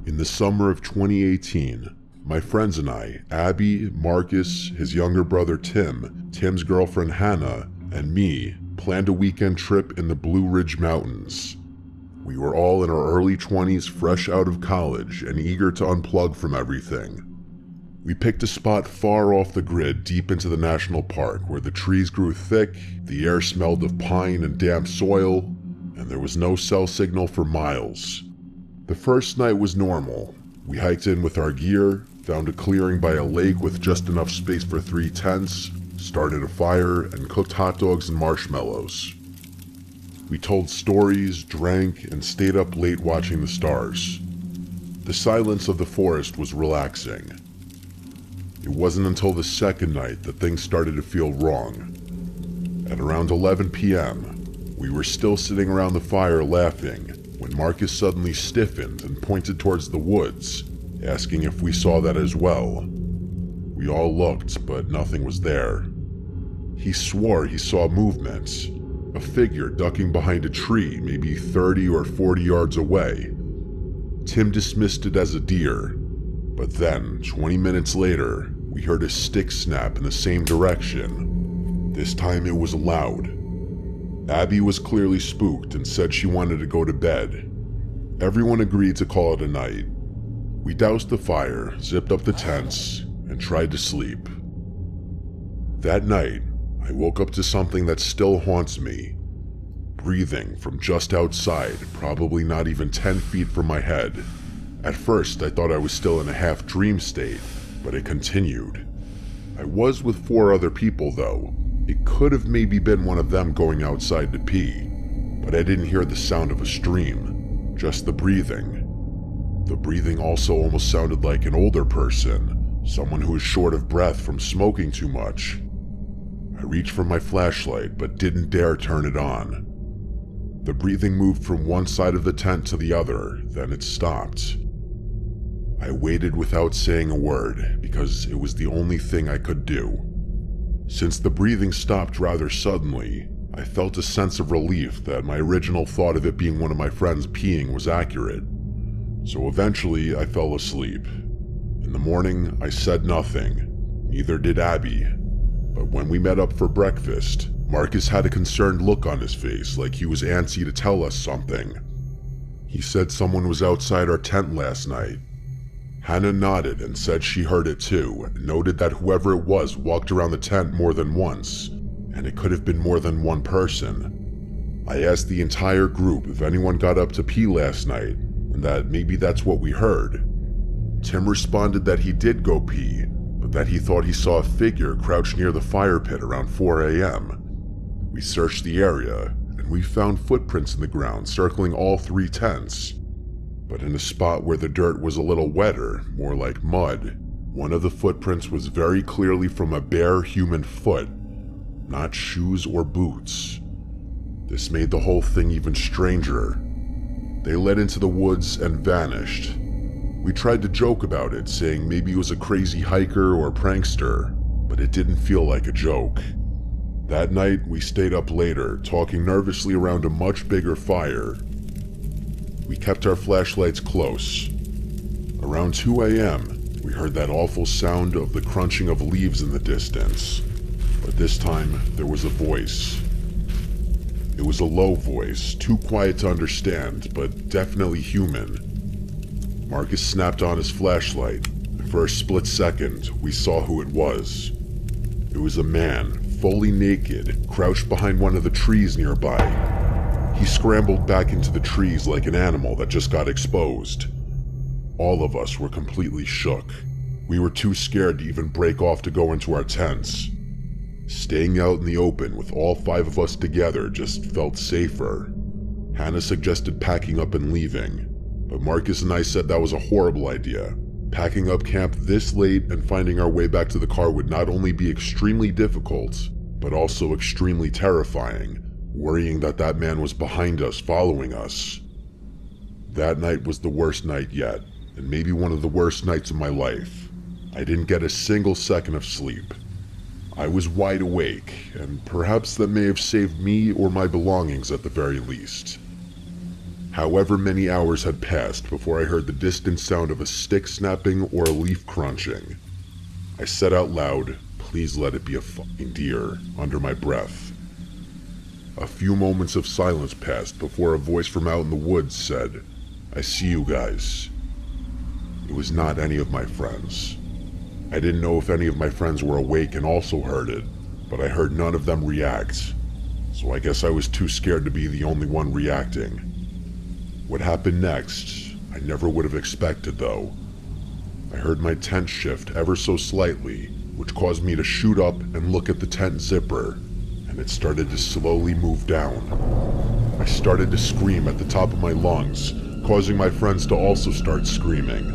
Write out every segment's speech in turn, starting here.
In the summer of 2018, my friends and I, Abby, Marcus, his younger brother Tim, Tim's girlfriend Hannah, and me, planned a weekend trip in the Blue Ridge Mountains. We were all in our early 20s, fresh out of college and eager to unplug from everything. We picked a spot far off the grid deep into the national park where the trees grew thick, the air smelled of pine and damp soil, and there was no cell signal for miles. The first night was normal. We hiked in with our gear, found a clearing by a lake with just enough space for 3 tents, started a fire, and cooked hot dogs and marshmallows. We told stories, drank, and stayed up late watching the stars. The silence of the forest was relaxing. It wasn't until the second night that things started to feel wrong. At around 11 p.m., we were still sitting around the fire laughing when Marcus suddenly stiffened and pointed towards the woods, asking if we saw that as well. We all looked, but nothing was there. He swore he saw movement, a figure ducking behind a tree maybe 30 or 40 yards away. Tim dismissed it as a deer, but then, 20 minutes later, we heard a stick snap in the same direction. This time it was loud. Abby was clearly spooked and said she wanted to go to bed. Everyone agreed to call it a night. We doused the fire, zipped up the tents, and tried to sleep. That night, I woke up to something that still haunts me. Breathing from just outside, probably not even 10 feet from my head. At first, I thought I was still in a half-dream state, but it continued. I was with 4 other people though. It could have maybe been one of them going outside to pee, but I didn't hear the sound of a stream, just the breathing. The breathing also almost sounded like an older person, someone who was short of breath from smoking too much. I reached for my flashlight, but didn't dare turn it on. The breathing moved from one side of the tent to the other, then it stopped. I waited without saying a word, because it was the only thing I could do. Since the breathing stopped rather suddenly, I felt a sense of relief that my original thought of it being one of my friends peeing was accurate. So eventually I fell asleep. In the morning, I said nothing. Neither did Abby. But when we met up for breakfast, Marcus had a concerned look on his face, like he was antsy to tell us something. He said someone was outside our tent last night. Hannah nodded and said she heard it too, and noted that whoever it was walked around the tent more than once, and it could have been more than one person. I asked the entire group if anyone got up to pee last night, and that maybe that's what we heard. Tim responded that he did go pee, but that he thought he saw a figure crouched near the fire pit around 4 a.m. We searched the area, and we found footprints in the ground circling all 3 tents. But in a spot where the dirt was a little wetter, more like mud, one of the footprints was very clearly from a bare human foot, not shoes or boots. This made the whole thing even stranger. They led into the woods and vanished. We tried to joke about it, saying maybe it was a crazy hiker or prankster, but it didn't feel like a joke. That night, we stayed up later, talking nervously around a much bigger fire. We kept our flashlights close. Around 2 a.m., we heard that awful sound of the crunching of leaves in the distance. But this time, there was a voice. It was a low voice, too quiet to understand, but definitely human. Marcus snapped on his flashlight, and for a split second, we saw who it was. It was a man, fully naked, crouched behind one of the trees nearby. He scrambled back into the trees like an animal that just got exposed. All of us were completely shook. We were too scared to even break off to go into our tents. Staying out in the open with all 5 of us together just felt safer. Hannah suggested packing up and leaving, but Marcus and I said that was a horrible idea. Packing up camp this late and finding our way back to the car would not only be extremely difficult, but also extremely terrifying, worrying that that man was behind us, following us. That night was the worst night yet, and maybe one of the worst nights of my life. I didn't get a single second of sleep. I was wide awake, and perhaps that may have saved me or my belongings at the very least. However many hours had passed before I heard the distant sound of a stick snapping or a leaf crunching. I said out loud, "Please let it be a fucking deer," under my breath. A few moments of silence passed before a voice from out in the woods said, "I see you guys." It was not any of my friends. I didn't know if any of my friends were awake and also heard it, but I heard none of them react, so I guess I was too scared to be the only one reacting. What happened next, I never would have expected though. I heard my tent shift ever so slightly, which caused me to shoot up and look at the tent zipper, and it started to slowly move down. I started to scream at the top of my lungs, causing my friends to also start screaming.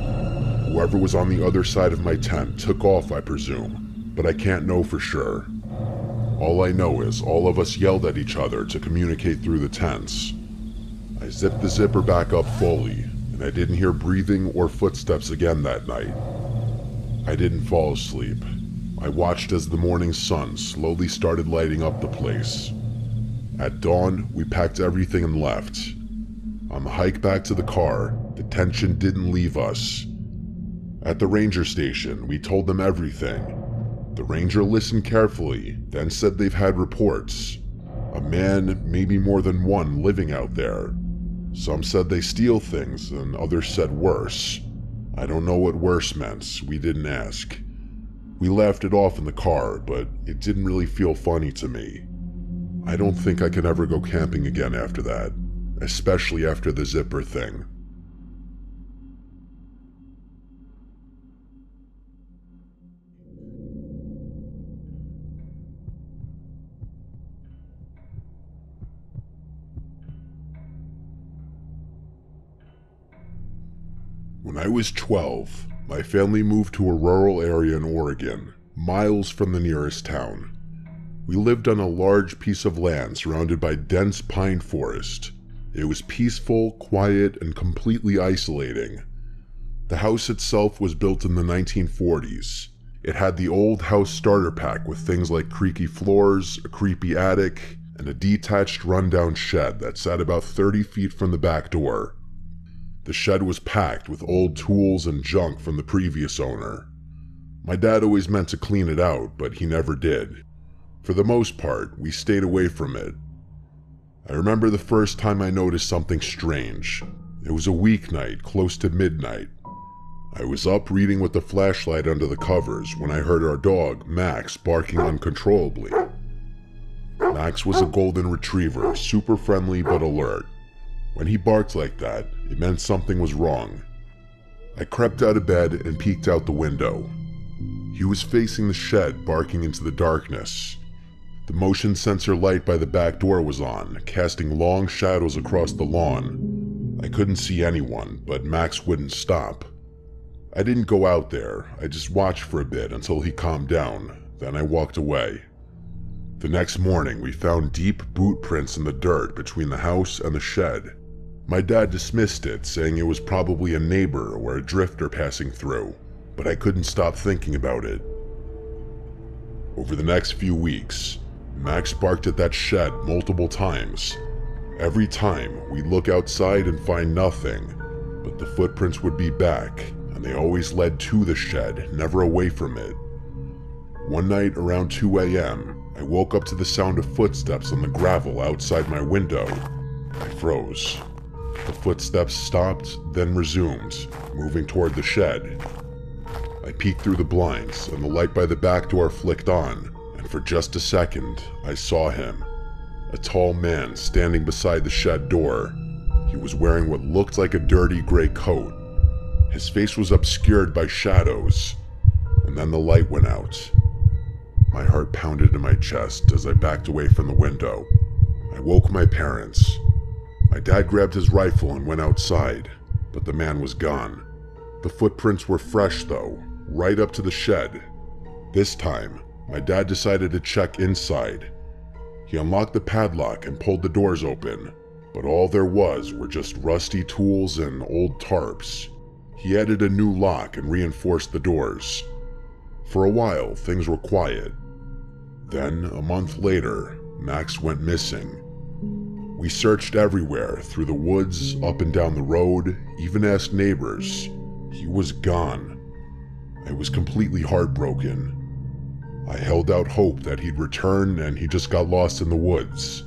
Whoever was on the other side of my tent took off, I presume, but I can't know for sure. All I know is all of us yelled at each other to communicate through the tents. I zipped the zipper back up fully, and I didn't hear breathing or footsteps again that night. I didn't fall asleep. I watched as the morning sun slowly started lighting up the place. At dawn, we packed everything and left. On the hike back to the car, the tension didn't leave us. At the ranger station, we told them everything. The ranger listened carefully, then said they've had reports. A man, maybe more than one, living out there. Some said they steal things, and others said worse. I don't know what worse meant, we didn't ask. We laughed it off in the car, but it didn't really feel funny to me. I don't think I can ever go camping again after that, especially after the zipper thing. When I was 12, my family moved to a rural area in Oregon, miles from the nearest town. We lived on a large piece of land surrounded by dense pine forest. It was peaceful, quiet, and completely isolating. The house itself was built in the 1940s. It had the old house starter pack with things like creaky floors, a creepy attic, and a detached rundown shed that sat about 30 feet from the back door. The shed was packed with old tools and junk from the previous owner. My dad always meant to clean it out, but he never did. For the most part, we stayed away from it. I remember the first time I noticed something strange. It was a weeknight, close to midnight. I was up reading with the flashlight under the covers when I heard our dog, Max, barking uncontrollably. Max was a golden retriever, super friendly but alert. When he barked like that, it meant something was wrong. I crept out of bed and peeked out the window. He was facing the shed, barking into the darkness. The motion sensor light by the back door was on, casting long shadows across the lawn. I couldn't see anyone, but Max wouldn't stop. I didn't go out there, I just watched for a bit until he calmed down, then I walked away. The next morning, we found deep boot prints in the dirt between the house and the shed. My dad dismissed it, saying it was probably a neighbor or a drifter passing through, but I couldn't stop thinking about it. Over the next few weeks, Max barked at that shed multiple times. Every time, we'd look outside and find nothing, but the footprints would be back, and they always led to the shed, never away from it. One night around 2 a.m., I woke up to the sound of footsteps on the gravel outside my window. I froze. The footsteps stopped, then resumed, moving toward the shed. I peeked through the blinds, and the light by the back door flicked on, and for just a second, I saw him. A tall man standing beside the shed door. He was wearing what looked like a dirty gray coat. His face was obscured by shadows, and then the light went out. My heart pounded in my chest as I backed away from the window. I woke my parents. My dad grabbed his rifle and went outside, but the man was gone. The footprints were fresh though, right up to the shed. This time, my dad decided to check inside. He unlocked the padlock and pulled the doors open, but all there were just rusty tools and old tarps. He added a new lock and reinforced the doors. For a while, things were quiet. Then, a month later, Max went missing. We searched everywhere, through the woods, up and down the road, even asked neighbors. He was gone. I was completely heartbroken. I held out hope that he'd return and he just got lost in the woods.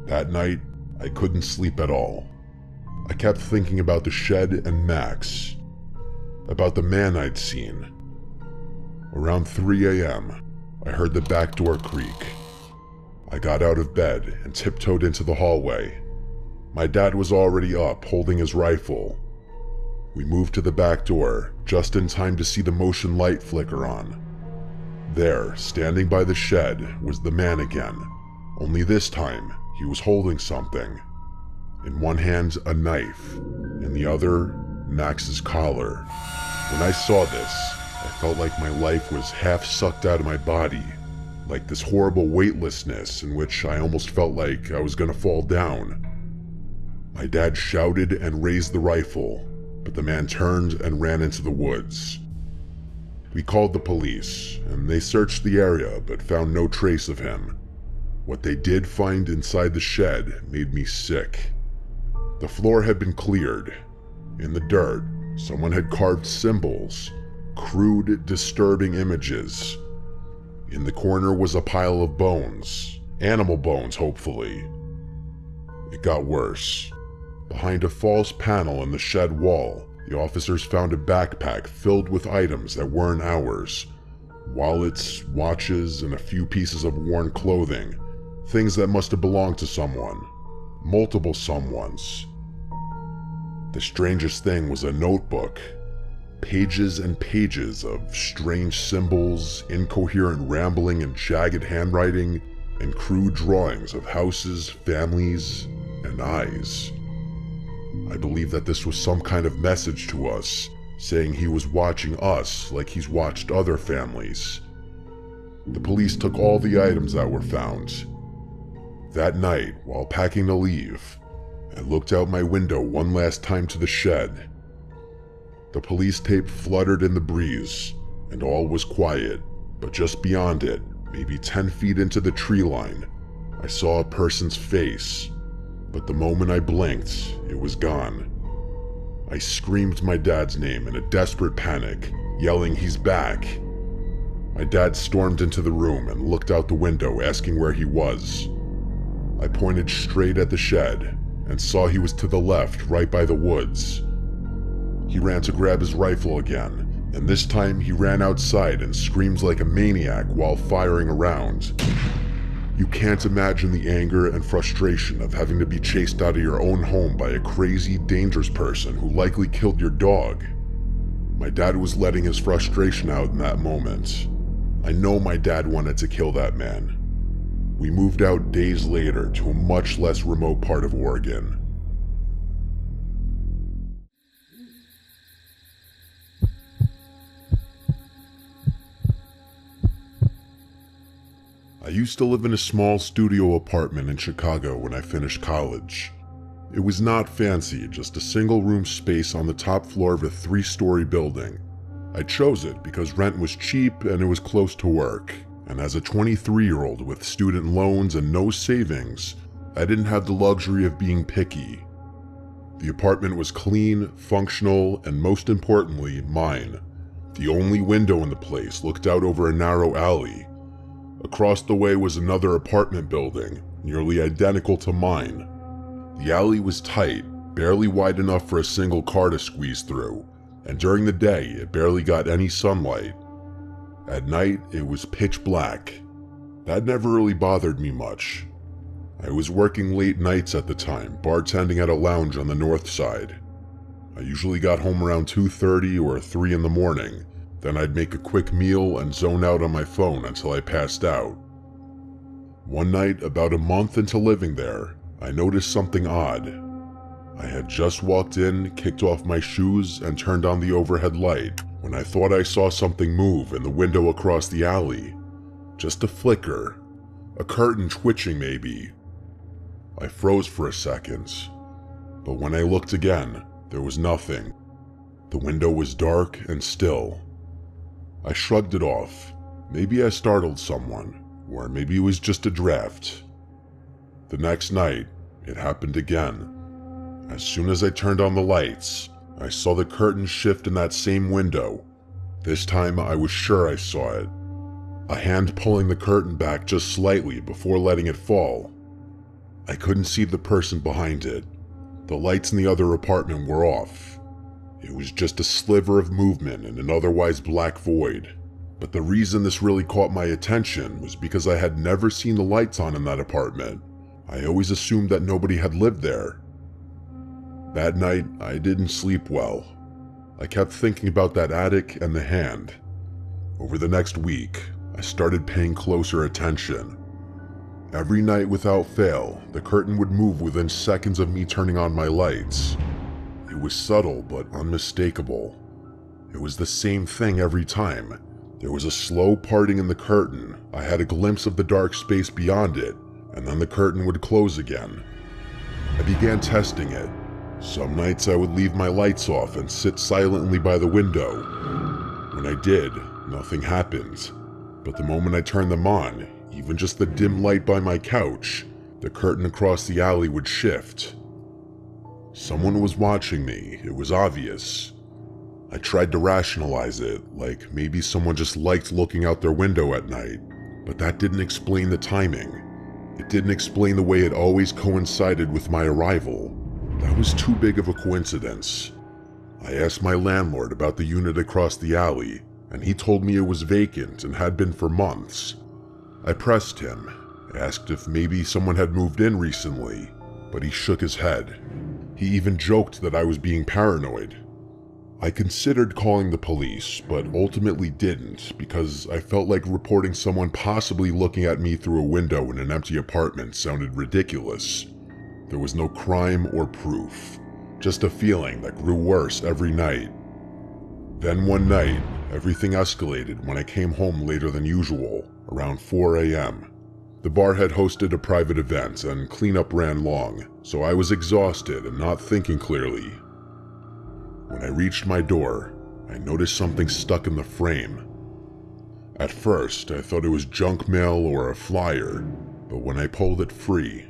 That night, I couldn't sleep at all. I kept thinking about the shed and Max, about the man I'd seen. Around 3 a.m., I heard the back door creak. I got out of bed and tiptoed into the hallway. My dad was already up, holding his rifle. We moved to the back door, just in time to see the motion light flicker on. There, standing by the shed, was the man again. Only this time, he was holding something. In one hand, a knife. In the other, Max's collar. When I saw this, I felt like my life was half sucked out of my body. Like this horrible weightlessness in which I almost felt like I was gonna fall down. My dad shouted and raised the rifle, but the man turned and ran into the woods. We called the police, and they searched the area but found no trace of him. What they did find inside the shed made me sick. The floor had been cleared. In the dirt, someone had carved symbols, crude, disturbing images. In the corner was a pile of bones, animal bones, hopefully. It got worse. Behind a false panel in the shed wall, the officers found a backpack filled with items that weren't ours. Wallets, watches, and a few pieces of worn clothing. Things that must have belonged to someone. Multiple someones. The strangest thing was a notebook. Pages and pages of strange symbols, incoherent rambling and jagged handwriting, and crude drawings of houses, families, and eyes. I believe that this was some kind of message to us, saying he was watching us like he's watched other families. The police took all the items that were found. That night, while packing to leave, I looked out my window one last time to the shed. The police tape fluttered in the breeze, and all was quiet, but just beyond it, maybe 10 feet into the tree line, I saw a person's face, but the moment I blinked, it was gone. I screamed my dad's name in a desperate panic, yelling, "He's back!" My dad stormed into the room and looked out the window, asking where he was. I pointed straight at the shed, and saw he was to the left, right by the woods. He ran to grab his rifle again, and this time he ran outside and screamed like a maniac while firing around. You can't imagine the anger and frustration of having to be chased out of your own home by a crazy, dangerous person who likely killed your dog. My dad was letting his frustration out in that moment. I know my dad wanted to kill that man. We moved out days later to a much less remote part of Oregon. I used to live in a small studio apartment in Chicago when I finished college. It was not fancy, just a single-room space on the top floor of a 3-story building. I chose it because rent was cheap and it was close to work, and as a 23-year-old with student loans and no savings, I didn't have the luxury of being picky. The apartment was clean, functional, and most importantly, mine. The only window in the place looked out over a narrow alley. Across the way was another apartment building, nearly identical to mine. The alley was tight, barely wide enough for a single car to squeeze through, and during the day it barely got any sunlight. At night it was pitch black. That never really bothered me much. I was working late nights at the time, bartending at a lounge on the north side. I usually got home around 2:30 or 3 in the morning. Then I'd make a quick meal and zone out on my phone until I passed out. One night, about a month into living there, I noticed something odd. I had just walked in, kicked off my shoes, and turned on the overhead light when I thought I saw something move in the window across the alley. Just a flicker. A curtain twitching, maybe. I froze for a second. But when I looked again, there was nothing. The window was dark and still. I shrugged it off. Maybe I startled someone, or maybe it was just a draft. The next night, It happened again. As soon as I turned on the lights, I saw the curtain shift in that same window. This time I was sure I saw it. A hand pulling the curtain back just slightly before letting it fall. I couldn't see the person behind it. The lights in the other apartment were off. It was just a sliver of movement in an otherwise black void. But the reason this really caught my attention was because I had never seen the lights on in that apartment. I always assumed that nobody had lived there. That night, I didn't sleep well. I kept thinking about that attic and the hand. Over the next week, I started paying closer attention. Every night without fail, the curtain would move within seconds of me turning on my lights. It was subtle but unmistakable. It was the same thing every time. There was a slow parting in the curtain. I had a glimpse of the dark space beyond it, and then the curtain would close again. I began testing it. Some nights I would leave my lights off and sit silently by the window. When I did, nothing happened. But the moment I turned them on, even just the dim light by my couch, the curtain across the alley would shift. Someone was watching me, it was obvious. I tried to rationalize it, like maybe someone just liked looking out their window at night, but that didn't explain the timing. It didn't explain the way it always coincided with my arrival. That was too big of a coincidence. I asked my landlord about the unit across the alley, and he told me it was vacant and had been for months. I pressed him, asked if maybe someone had moved in recently, but he shook his head. He even joked that I was being paranoid. I considered calling the police, but ultimately didn't because I felt like reporting someone possibly looking at me through a window in an empty apartment sounded ridiculous. There was no crime or proof, just a feeling that grew worse every night. Then one night, everything escalated when I came home later than usual, around 4 a.m. The bar had hosted a private event and cleanup ran long, so I was exhausted and not thinking clearly. When I reached my door, I noticed something stuck in the frame. At first, I thought it was junk mail or a flyer, but when I pulled it free,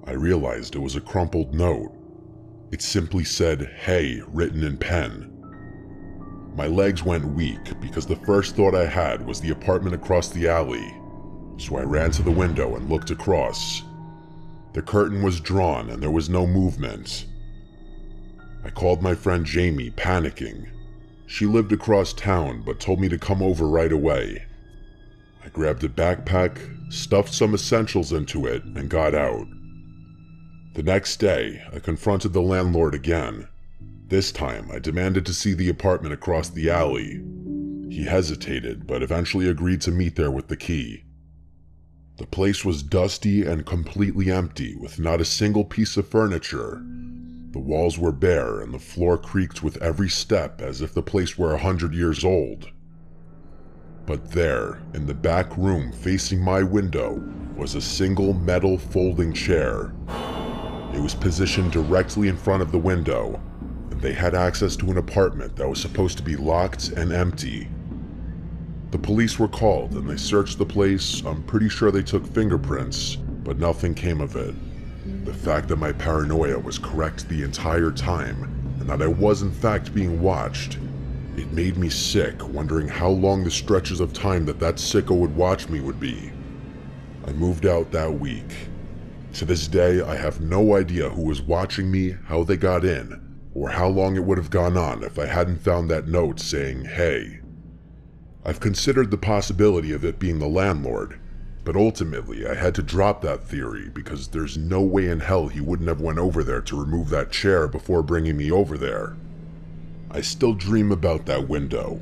I realized it was a crumpled note. It simply said, "Hey," written in pen. My legs went weak because the first thought I had was the apartment across the alley, so I ran to the window and looked across. The curtain was drawn and there was no movement. I called my friend Jamie, panicking. She lived across town but told me to come over right away. I grabbed a backpack, stuffed some essentials into it, and got out. The next day, I confronted the landlord again. This time, I demanded to see the apartment across the alley. He hesitated, but eventually agreed to meet there with the key. The place was dusty and completely empty, with not a single piece of furniture. The walls were bare, and the floor creaked with every step as if the place were 100 years old. But there, in the back room facing my window, was a single metal folding chair. It was positioned directly in front of the window, and they had access to an apartment that was supposed to be locked and empty. The police were called and they searched the place. I'm pretty sure they took fingerprints, but nothing came of it. The fact that my paranoia was correct the entire time, and that I was in fact being watched, it made me sick, wondering how long the stretches of time that sicko would watch me would be. I moved out that week. To this day, I have no idea who was watching me, how they got in, or how long it would have gone on if I hadn't found that note saying, "Hey." I've considered the possibility of it being the landlord, but ultimately I had to drop that theory because there's no way in hell he wouldn't have went over there to remove that chair before bringing me over there. I still dream about that window,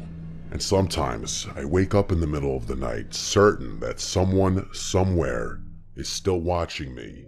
and sometimes I wake up in the middle of the night certain that someone, somewhere, is still watching me.